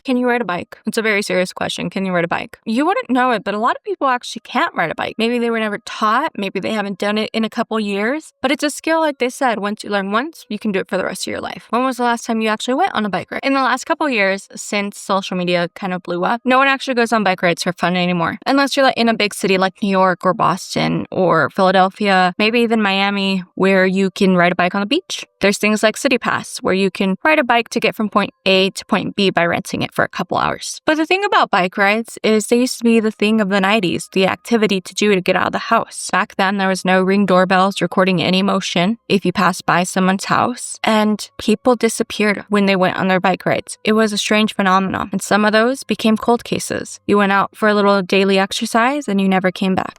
Can you ride a bike? It's a very serious question. Can you ride a bike? You wouldn't know it, but a lot of people actually can't ride a bike. Maybe they were never taught. Maybe they haven't done it in a couple years. But it's a skill, like they said, once you learn once, you can do it for the rest of your life. When was the last time you actually went on a bike ride? In the last couple years, since social media kind of blew up, no one actually goes on bike rides for fun anymore. Unless you're like in a big city like New York or Boston or Philadelphia, maybe even Miami, where you can ride a bike on the beach. There's things like City Pass, where you can ride a bike to get from point A to point B by renting it for a couple hours. But the thing about bike rides is they used to be the thing of the 90s, the activity to do to get out of the house. Back then, there was no Ring doorbells recording any motion if you passed by someone's house, and people disappeared when they went on their bike rides. It was a strange phenomenon, and some of those became cold cases. You went out for a little daily exercise and you never came back.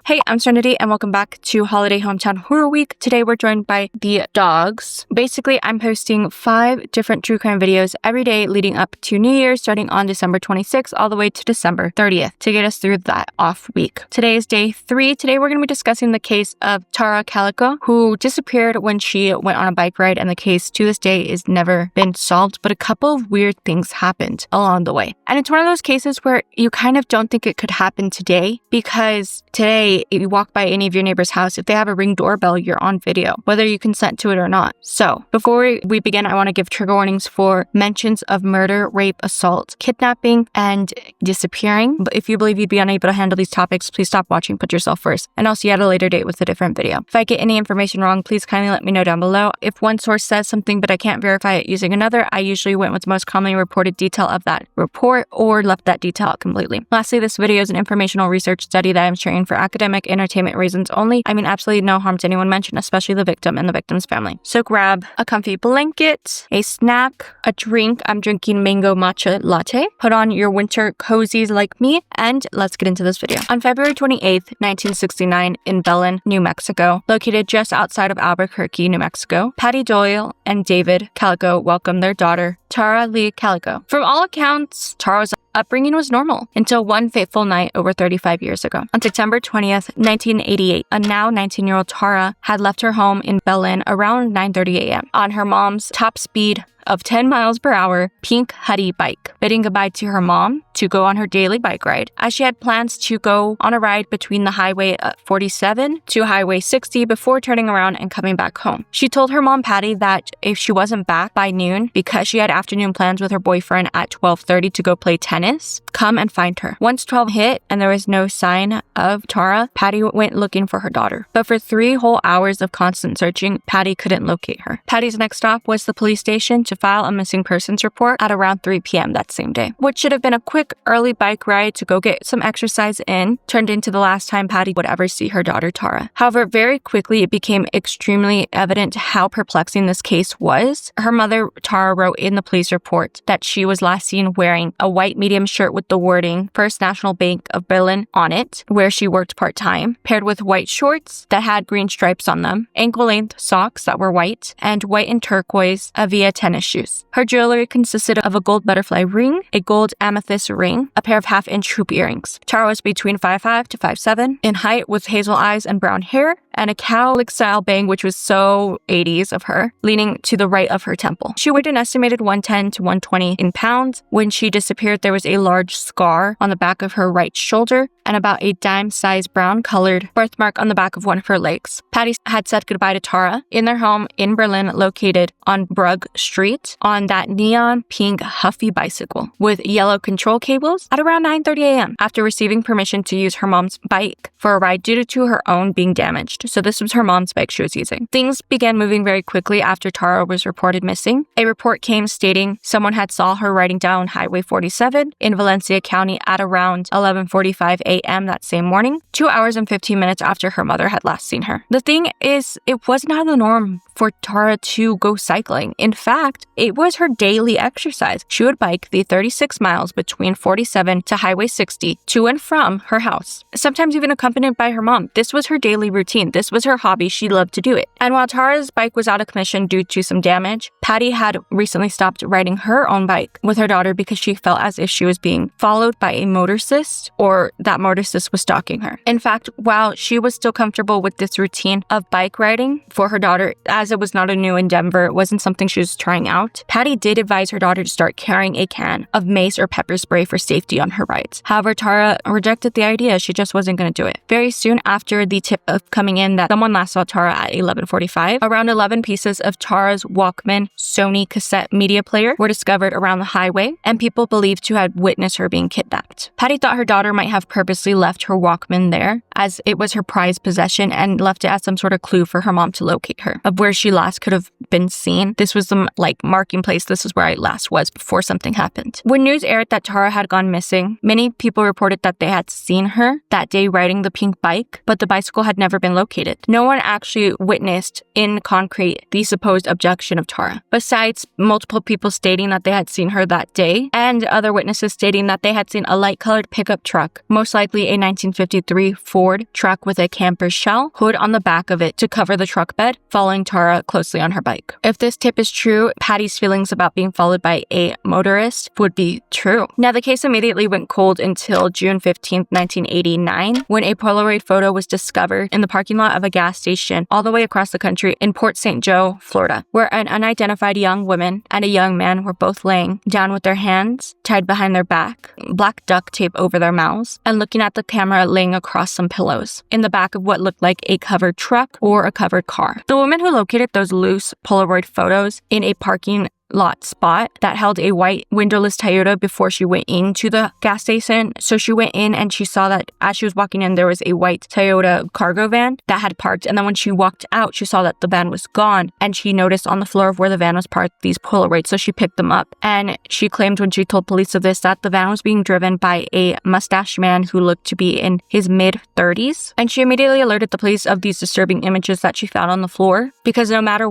Hey, I'm Serenity and welcome back to Holiday Hometown Horror Week. Today we're joined by the dogs. Basically, I'm posting 5 different true crime videos every day leading up to New Year's, starting on December 26th all the way to December 30th to get us through that off week. Today is day 3. Today we're going to be discussing the case of Tara Calico, who disappeared when she went on a bike ride, and the case to this day is never been solved, but a couple of weird things happened along the way. And it's one of those cases where you kind of don't think it could happen today, because today, if you walk by any of your neighbor's house, if they have a Ring doorbell, you're on video, whether you consent to it or not. So before we begin, I want to give trigger warnings for mentions of murder, rape, assault, kidnapping, and disappearing. But if you believe you'd be unable to handle these topics, please stop watching, put yourself first, and I'll see you at a later date with a different video. If I get any information wrong, please kindly let me know down below. If one source says something but I can't verify it using another, I usually went with the most commonly reported detail of that report or left that detail out completely. Lastly, this video is an informational research study that I'm sharing for academic entertainment reasons only. I mean absolutely no harm to anyone mentioned, especially the victim and the victim's family. So grab a comfy blanket, a snack, a drink. I'm drinking mango matcha latte. Put on your winter cozies like me, and let's get into this video. On February 28th, 1969, in Belen, New Mexico, located just outside of Albuquerque, New Mexico, Patty Doyle and David Calico welcomed their daughter, Tara Lee Calico. From all accounts, Tara's upbringing was normal until one fateful night over 35 years ago. On September 20th, 1988, a now 19-year-old Tara had left her home in Belen around 9:30 a.m. on her mom's top speed of 10 miles per hour pink Huddy bike, bidding goodbye to her mom to go on her daily bike ride, as she had plans to go on a ride between the Highway 47 to Highway 60 before turning around and coming back home. She told her mom, Patty, that if she wasn't back by noon because she had afternoon plans with her boyfriend at 12:30 to go play tennis, come and find her. Once 12 hit and there was no sign of Tara, Patty went looking for her daughter. But for 3 whole hours of constant searching, Patty couldn't locate her. Patty's next stop was the police station to file a missing persons report at around 3 p.m. that same day. What should have been a quick early bike ride to go get some exercise in turned into the last time Patty would ever see her daughter Tara. However, very quickly it became extremely evident how perplexing this case was. Her mother, Tara, wrote in the police report that she was last seen wearing a white medium shirt with the wording First National Bank of Berlin on it, where she worked part-time, paired with white shorts that had green stripes on them, ankle-length socks that were white, and white and turquoise Avia tennis shoes. Her jewelry consisted of a gold butterfly ring, a gold amethyst ring, a pair of half-inch hoop earrings. Tara was between 5'5" to 5'7" in height, with hazel eyes and brown hair, and a cowlick style bang, which was so 80s of her, leaning to the right of her temple. She weighed an estimated 110 to 120 in pounds. When she disappeared, there was a large scar on the back of her right shoulder and about a dime-sized brown-colored birthmark on the back of one of her legs. Patty had said goodbye to Tara in their home in Berlin, located on Brugg Street, on that neon pink Huffy bicycle with yellow control cables at around 9:30 a.m. after receiving permission to use her mom's bike for a ride due to her own being damaged. So this was her mom's bike she was using. Things began moving very quickly after Tara was reported missing. A report came stating someone had saw her riding down Highway 47 in Valencia County at around 11:45 a.m. that same morning, 2 hours and 15 minutes after her mother had last seen her. The thing is, it wasn't out of the norm for Tara to go cycling. In fact, it was her daily exercise. She would bike the 36 miles between 47 to Highway 60 to and from her house, sometimes even accompanied by her mom. This was her daily routine. This was her hobby. She loved to do it. And while Tara's bike was out of commission due to some damage, Patty had recently stopped riding her own bike with her daughter because she felt as if she was being followed by a motorcyclist or that motorcyclist was stalking her. In fact, while she was still comfortable with this routine of bike riding for her daughter, as it was not a new endeavor, it wasn't something she was trying out, Patty did advise her daughter to start carrying a can of mace or pepper spray for safety on her rides. However, Tara rejected the idea. She just wasn't going to do it. Very soon after the tip of coming in that someone last saw Tara at 11:45, around 11 pieces of Tara's Walkman Sony cassette media player were discovered around the highway, and people believed to have witnessed her being kidnapped. Patty thought her daughter might have purposely left her Walkman there, as it was her prized possession, and left it as some sort of clue for her mom to locate her, of where she last could have been seen. This was the marking place. This is where I last was before something happened. When news aired that Tara had gone missing, many people reported that they had seen her that day riding the pink bike, but the bicycle had never been located. No one actually witnessed in concrete the supposed abduction of Tara, besides multiple people stating that they had seen her that day, and other witnesses stating that they had seen a light-colored pickup truck, most likely a 1953 Ford truck with a camper shell hood on the back of it to cover the truck bed, following Tara closely on her bike. If this tip is true, Patty's feelings about being followed by a motorist would be true. Now, the case immediately went cold until June 15, 1989, when a Polaroid photo was discovered in the parking lot of a gas station all the way across the country in Port St. Joe, Florida, where an unidentified young woman and a young man were both laying down with their hands tied behind their back, black duct tape over their mouths, and looking at the camera laying across some pillows in the back of what looked like a covered truck or a covered car. The woman who located those loose Polaroid photos in a parking lot spot that held a white windowless Toyota before she went into the gas station. So she went in and she saw that as she was walking in, there was a white Toyota cargo van that had parked. And then when she walked out, she saw that the van was gone. And she noticed on the floor of where the van was parked these Polaroids. So she picked them up. And she claimed when she told police of this that the van was being driven by a mustached man who looked to be in his mid-30s. And she immediately alerted the police of these disturbing images that she found on the floor, because no matter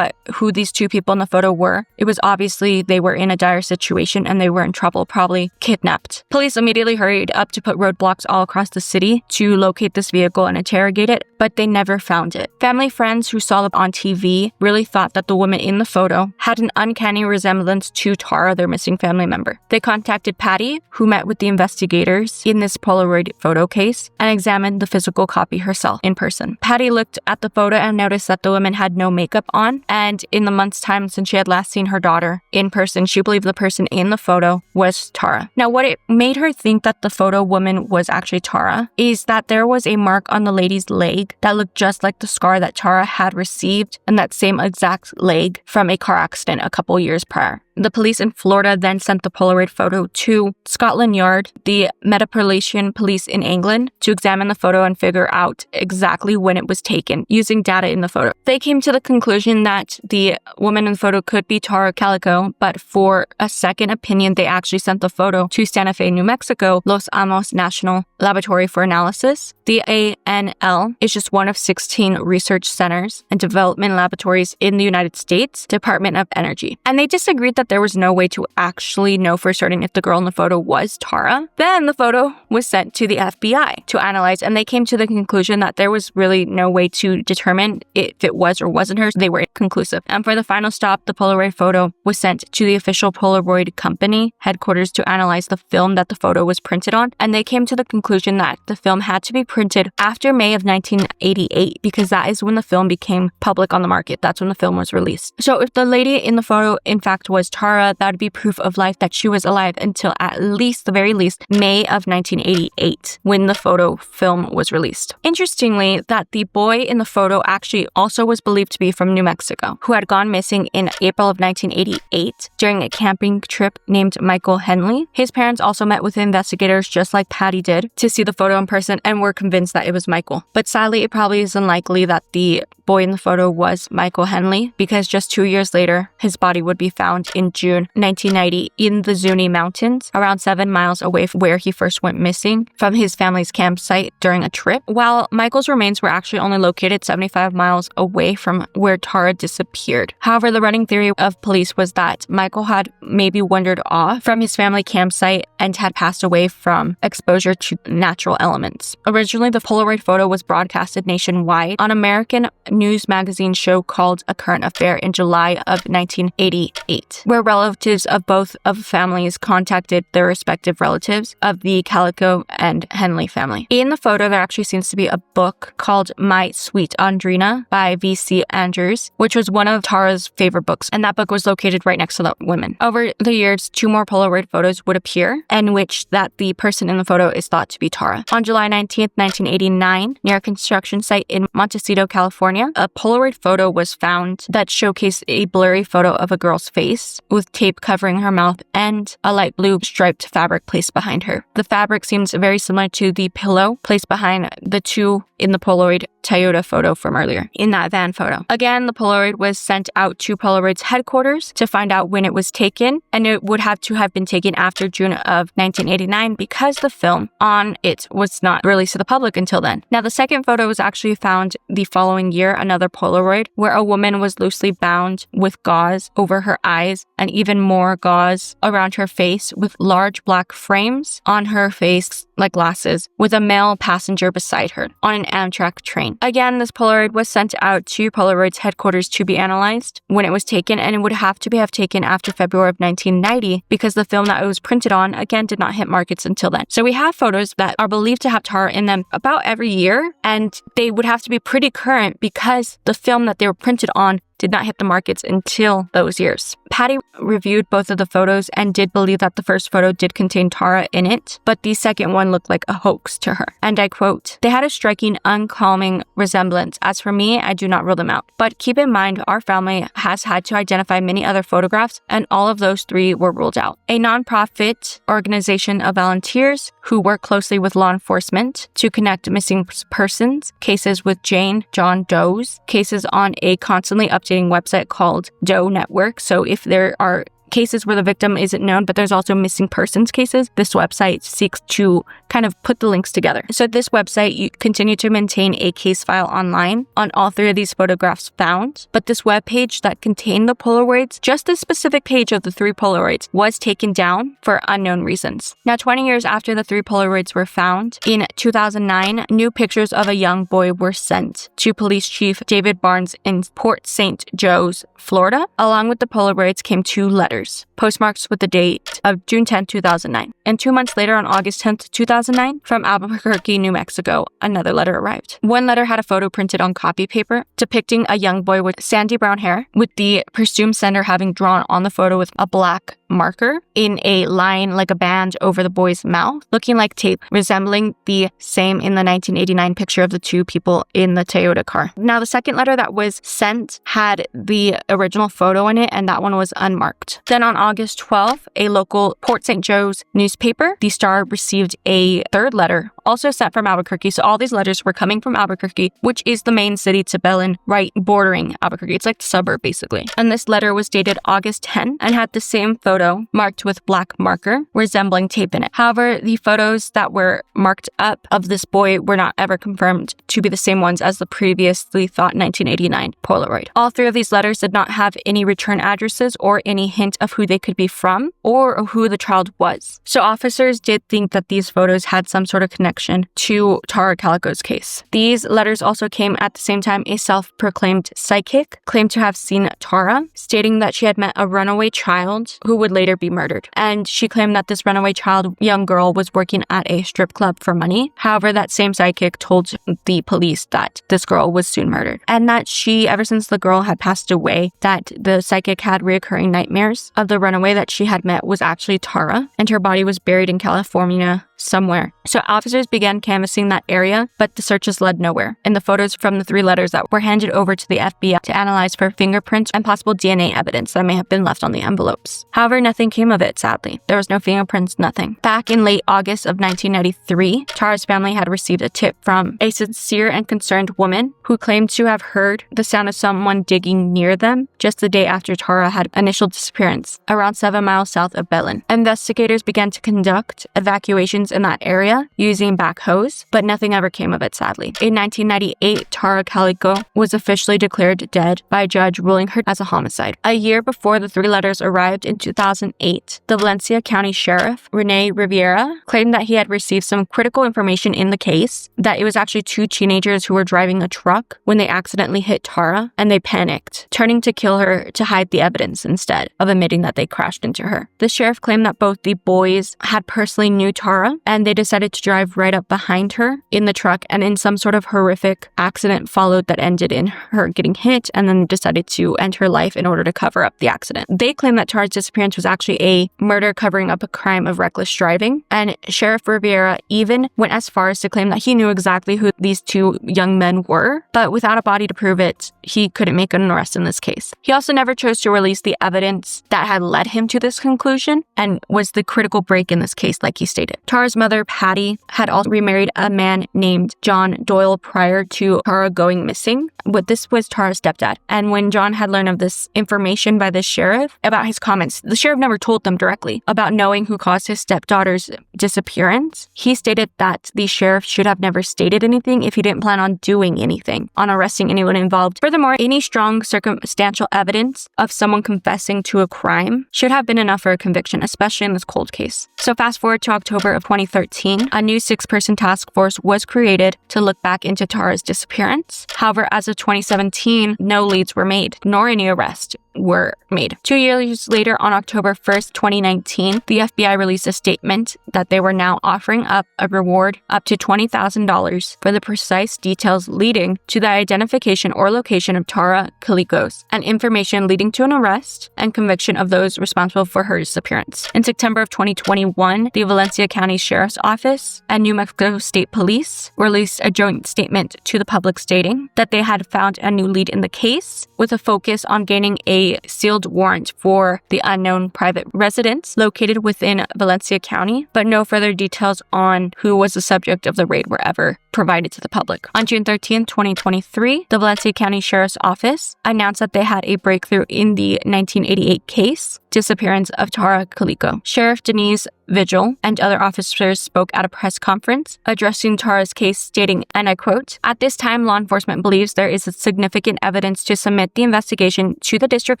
who these two people in the photo were, it was obviously they were in a dire situation and they were in trouble, probably kidnapped. Police immediately hurried up to put roadblocks all across the city to locate this vehicle and interrogate it, but they never found it. Family friends who saw it on TV really thought that the woman in the photo had an uncanny resemblance to Tara, their missing family member. They contacted Patty, who met with the investigators in this Polaroid photo case and examined the physical copy herself in person. Patty looked at the photo and noticed that the woman had no makeup on, and in the month's time since she had last seen her daughter in person, she believed the person in the photo was Tara. Now, what it made her think that the photo woman was actually Tara is that there was a mark on the lady's leg that looked just like the scar that Tara had received in that same exact leg from a car accident a couple years prior. The police in Florida then sent the Polaroid photo to Scotland Yard, the Metropolitan Police in England, to examine the photo and figure out exactly when it was taken using data in the photo. They came to the conclusion that the woman in the photo could be Tara Calico, but for a second opinion, they actually sent the photo to Santa Fe, New Mexico, Los Alamos National Laboratory for analysis. The ANL is just one of 16 research centers and development laboratories in the United States Department of Energy. And they disagreed that there was no way to actually know for certain if the girl in the photo was Tara. Then the photo was sent to the FBI to analyze, and they came to the conclusion that there was really no way to determine if it was or wasn't her. They were inconclusive. And for the final stop, the Polaroid photo was sent to the official Polaroid company headquarters to analyze the film that the photo was printed on, and they came to the conclusion that the film had to be printed after May of 1988, because that is when the film became public on the market. That's when the film was released. So if the lady in the photo in fact was Tara, that would be proof of life that she was alive until at least, the very least, May of 1988, when the photo film was released. Interestingly, that the boy in the photo actually also was believed to be from New Mexico, who had gone missing in April of 1988 during a camping trip named Michael Henley. His parents also met with investigators just like Patty did to see the photo in person and were convinced that it was Michael. But sadly, it probably is unlikely that the boy in the photo was Michael Henley, because just 2 years later, his body would be found in in June 1990 in the Zuni Mountains, around 7 miles away from where he first went missing from his family's campsite during a trip, while Michael's remains were actually only located 75 miles away from where Tara disappeared. However, the running theory of police was that Michael had maybe wandered off from his family campsite and had passed away from exposure to natural elements. Originally, the Polaroid photo was broadcasted nationwide on American news magazine show called A Current Affair in July of 1988, where relatives of both of families contacted their respective relatives of the Calico and Henley family. In the photo, there actually seems to be a book called My Sweet Andrina by V.C. Andrews, which was one of Tara's favorite books, and that book was located right next to the women. Over the years, 2 more Polaroid photos would appear, in which that the person in the photo is thought to be Tara. On July 19th, 1989, near a construction site in Montecito, California, a Polaroid photo was found that showcased a blurry photo of a girl's face with tape covering her mouth and a light blue striped fabric placed behind her. The fabric seems very similar to the pillow placed behind the 2 in the Polaroid Toyota photo from earlier, in that van photo. Again, the Polaroid was sent out to Polaroid's headquarters to find out when it was taken, and it would have to have been taken after June of 1989 because the film on it was not released to the public until then. Now, the second photo was actually found the following year, another Polaroid, where a woman was loosely bound with gauze over her eyes and even more gauze around her face with large black frames on her face like glasses, with a male passenger beside her on an Amtrak train. Again, this Polaroid was sent out to Polaroid's headquarters to be analyzed when it was taken, and it would have to have taken after February of 1990 because the film that it was printed on, again, did not hit markets until then. So we have photos that are believed to have Tara in them about every year, and they would have to be pretty current because the film that they were printed on did not hit the markets until those years. Patty reviewed both of the photos and did believe that the first photo did contain Tara in it, but the second one looked like a hoax to her. And I quote, "They had a striking, uncalming resemblance. As for me, I do not rule them out. But keep in mind, our family has had to identify many other photographs, and all of those 3 were ruled out. A nonprofit organization of volunteers who work closely with law enforcement to connect missing persons cases with John Doe's cases on a constantly updating website called Doe Network. So if there are cases where the victim isn't known, but there's also missing persons cases, this website seeks to kind of put the links together. So this website, you continue to maintain a case file online on all 3 of these photographs found, but this web page that contained the Polaroids, just this specific page of the 3 Polaroids, was taken down for unknown reasons. Now, 20 years after the 3 Polaroids were found, in 2009, new pictures of a young boy were sent to Police Chief David Barnes in Port St. Joe's, Florida. Along with the Polaroids came 2 letters, postmarks with the date of June 10, 2009. And 2 months later, on August 10th, 2009, from Albuquerque, New Mexico, another letter arrived. One letter had a photo printed on copy paper depicting a young boy with sandy brown hair, with the presumed sender having drawn on the photo with a black marker in a line like a band over the boy's mouth, looking like tape, resembling the same in the 1989 picture of the 2 people in the Toyota car. Now, the second letter that was sent had the original photo in it, and that one was unmarked. Then on August 12th, a local Port St. Joe's newspaper, The Star, received a 3rd letter, also sent from Albuquerque. So all these letters were coming from Albuquerque, which is the main city to Belen, right bordering Albuquerque. It's like the suburb, basically. And this letter was dated August 10 and had the same photo marked with black marker, resembling tape in it. However, the photos that were marked up of this boy were not ever confirmed to be the same ones as the previously thought 1989 Polaroid. All 3 of these letters did not have any return addresses or any hint of who they could be from or who the child was. So officers did think that these photos had some sort of connection to Tara Calico's case. These letters also came at the same time a self-proclaimed psychic claimed to have seen Tara, stating that she had met a runaway child who would later be murdered. And she claimed that this runaway young girl was working at a strip club for money. However, that same psychic told the police that this girl was soon murdered, and that she, ever since the girl had passed away, that the psychic had reoccurring nightmares of the runaway that she had met was actually Tara, and her body was buried in California somewhere. So officers Officers began canvassing that area, but the searches led nowhere. And the photos from the 3 letters that were handed over to the FBI to analyze for fingerprints and possible DNA evidence that may have been left on the envelopes. However, nothing came of it, sadly. There was no fingerprints, nothing. Back in late August of 1993, Tara's family had received a tip from a sincere and concerned woman who claimed to have heard the sound of someone digging near them just the day after Tara had initial disappearance, around 7 miles south of Belen. Investigators began to conduct evacuations in that area using backhoes, but nothing ever came of it, sadly. In 1998, Tara Calico was officially declared dead by a judge ruling her as a homicide. A year before the 3 letters arrived in 2008, the Valencia County Sheriff, Rene Riviera, claimed that he had received some critical information in the case, that it was actually 2 teenagers who were driving a truck when they accidentally hit Tara, and they panicked, turning to kill her to hide the evidence instead of admitting that they crashed into her. The sheriff claimed that both the boys had personally knew Tara, and they decided to drive right up behind her in the truck, and in some sort of horrific accident followed that ended in her getting hit, and then decided to end her life in order to cover up the accident. They claim that Tara's disappearance was actually a murder covering up a crime of reckless driving, and Sheriff Riviera even went as far as to claim that he knew exactly who these 2 young men were, but without a body to prove it, he couldn't make an arrest in this case. He also never chose to release the evidence that had led him to this conclusion and was the critical break in this case, like he stated. Tara's mother, Patty, had also remarried a man named John Doyle prior to Tara going missing, but this was Tara's stepdad. And when John had learned of this information by the sheriff about his comments, the sheriff never told them directly about knowing who caused his stepdaughter's disappearance. He stated that the sheriff should have never stated anything if he didn't plan on doing anything, on arresting anyone involved. Furthermore, any strong circumstantial evidence of someone confessing to a crime should have been enough for a conviction, especially in this cold case. So fast forward to October of 2013, a new 6-person task force was created to look back into Tara's disappearance. However, as of 2017, no leads were made, nor any arrests were made. 2 years later, on October 1st, 2019, the FBI released a statement that they were now offering up a reward up to $20,000 for the precise details leading to the identification or location of Tara Calico and information leading to an arrest and conviction of those responsible for her disappearance. In September of 2021, the Valencia County Sheriff's Office and New Mexico State Police released a joint statement to the public stating that they had found a new lead in the case with a focus on gaining a sealed warrant for the unknown private residence located within Valencia County, but no further details on who was the subject of the raid were ever provided to the public. On June 13, 2023, the Valencia County Sheriff's Office announced that they had a breakthrough in the 1988 case, Disappearance of Tara Calico. Sheriff Denise Vigil and other officers spoke at a press conference addressing Tara's case, stating, and I quote, "At this time, law enforcement believes there is significant evidence to submit the investigation to the District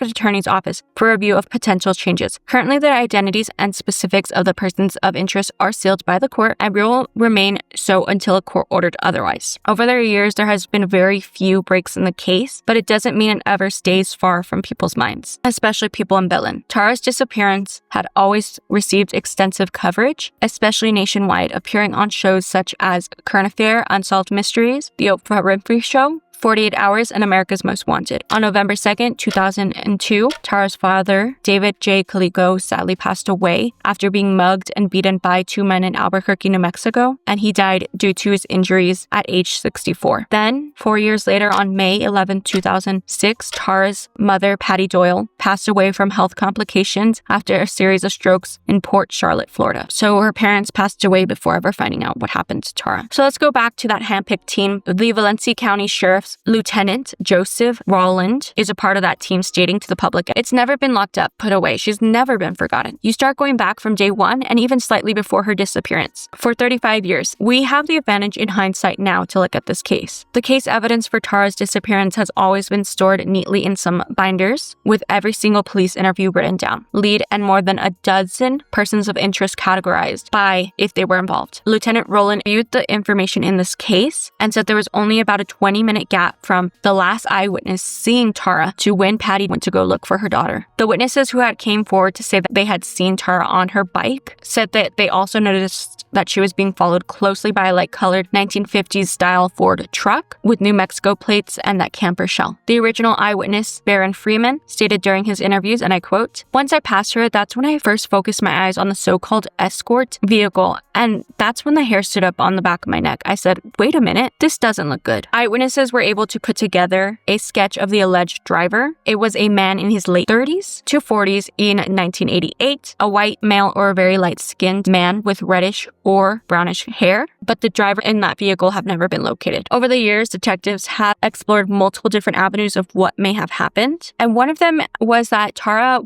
Attorney's Office for review of potential changes. Currently, the identities and specifics of the persons of interest are sealed by the court and will remain so until a court ordered otherwise. Over the years, there has been very few breaks in the case, but it doesn't mean it ever stays far from people's minds, especially people in Belen. Tara's disappearance had always received extensive coverage, especially nationwide, appearing on shows such as Current Affair, Unsolved Mysteries, The Oprah Winfrey Show, 48 Hours, and America's Most Wanted. On November 2nd, 2002, Tara's father, David J. Calico, sadly passed away after being mugged and beaten by 2 men in Albuquerque, New Mexico, and he died due to his injuries at age 64. Then, 4 years later, on May 11, 2006, Tara's mother, Patty Doyle, passed away from health complications after a series of strokes in Port Charlotte, Florida. So her parents passed away before ever finding out what happened to Tara. So let's go back to that handpicked team. The Valencia County Sheriff's Lieutenant Joseph Rowland is a part of that team, stating to the public, "It's never been locked up, put away. She's never been forgotten. You start going back from day one and even slightly before her disappearance. For 35 years, we have the advantage in hindsight now to look at this case. The case evidence for Tara's disappearance has always been stored neatly in some binders with every single police interview written down, lead, and more than a dozen persons of interest categorized by if they were involved. Lieutenant Rowland viewed the information in this case and said there was only about a 20-minute gap gap from the last eyewitness seeing Tara to when Patty went to go look for her daughter. The witnesses who had came forward to say that they had seen Tara on her bike said that they also noticed that she was being followed closely by a light-colored 1950s style Ford truck with New Mexico plates and that camper shell. The original eyewitness, Baron Freeman, stated during his interviews, and I quote, "Once I passed her, that's when I first focused my eyes on the so-called escort vehicle, and that's when the hair stood up on the back of my neck. I said, wait a minute, this doesn't look good." Eyewitnesses were able to put together a sketch of the alleged driver. It was a man in his late 30s to 40s in 1988, a white male or a very light-skinned man with reddish or brownish hair, but the driver in that vehicle have never been located. Over the years, detectives have explored multiple different avenues of what may have happened, and one of them was that Tara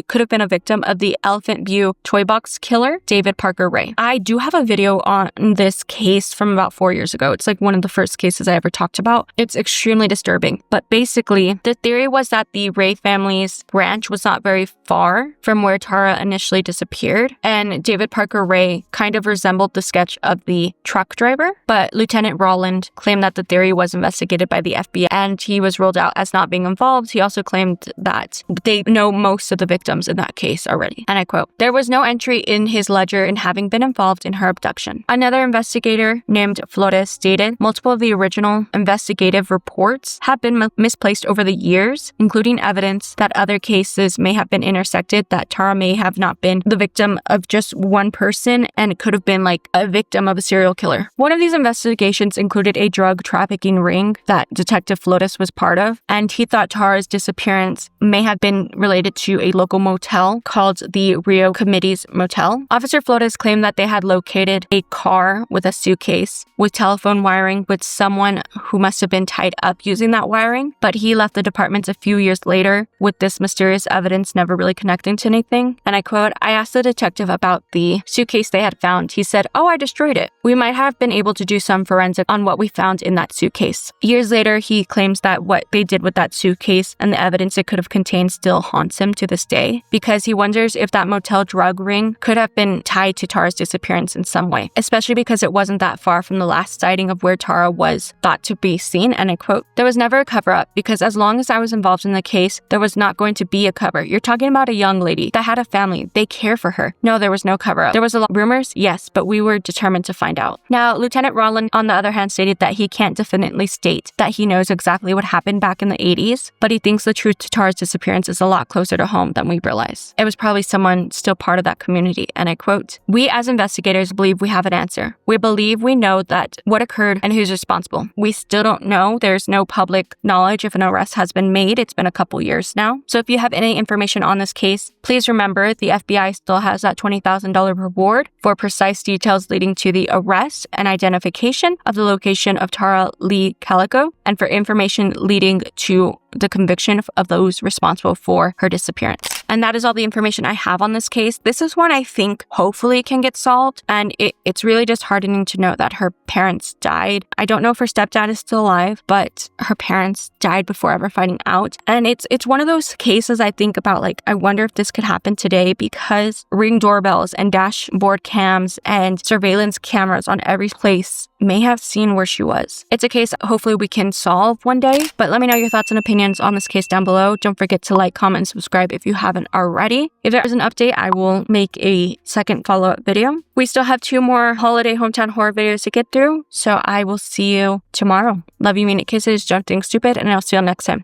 could have been a victim of the Elephant View toy box killer, David Parker Ray. I do have a video on this case from about 4 years ago. It's like one of the first cases I ever talked about. It's extremely disturbing, but basically, the theory was that the Ray family's ranch was not very far from where Tara initially disappeared, and David Parker Ray kind of resembled the sketch of the truck driver, but Lieutenant Rowland claimed that the theory was investigated by the FBI and he was ruled out as not being involved. He also claimed that they know most of the victims in that case already. And I quote, "There was no entry in his ledger in having been involved in her abduction." Another investigator named Flores stated, "Multiple of the original investigative reports have been misplaced over the years, including evidence that other cases may have been intersected, that Tara may have not been the victim of just one person and it could have been like a victim of a serial killer." One of these investigations included a drug trafficking ring that Detective Flores was part of, and he thought Tara's disappearance may have been related to a local motel called the Rio Committee's Motel. Officer Flores claimed that they had located a car with a suitcase with telephone wiring with someone who must have been tied up using that wiring, but he left the department a few years later with this mysterious evidence never really connecting to anything. And I quote, "I asked the detective about the suitcase they had found. He said, 'Oh, I destroyed it.' We might have been able to do some forensic on what we found in that suitcase." Years later, he claims that what they did with that suitcase and the evidence it could have contained still haunts him to this day, because he wonders if that motel drug ring could have been tied to Tara's disappearance in some way, especially because it wasn't that far from the last sighting of where Tara was thought to be seen. And I quote, "There was never a cover-up, because as long as I was involved in the case, there was not going to be a cover. You're talking about a young lady that had a family. They care for her. No, there was no cover-up. There was a lot of rumors, yes, but we were determined to find out." Now, Lieutenant Rowland, on the other hand, stated that he can't definitely state that he knows exactly what happened back in the 80s, but he thinks the truth to Tara's disappearance is a lot closer to home than we realize. It was probably someone still part of that community. And I quote, "We as investigators believe we have an answer. We believe we know that what occurred and who's responsible. We still don't know. There's no public knowledge if an arrest has been made. It's been a couple years now. So if you have any information on this case, please remember the FBI still has that $20,000 reward for precise details leading to the arrest and identification of the location of Tara Lee Calico, and for information leading to the conviction of those responsible for her disappearance." And that is all the information I have on this case. This is one I think hopefully can get solved, and it's really disheartening to know that her parents died. I don't know if her stepdad is still alive, but her parents died before ever finding out. And it's one of those cases I think about, like, I wonder if this could happen today, because Ring doorbells and dashboard cams and surveillance cameras on every place may have seen where she was. It's a case hopefully we can solve one day, but let me know your thoughts and opinions on this case down below. Don't forget to like, comment, and subscribe if you haven't already. If there is an update, I will make a second follow-up video. We still have 2 more holiday hometown horror videos to get through, so I will see you tomorrow. Love you, mean it, kisses, don't think stupid, and I'll see you next time.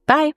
Bye!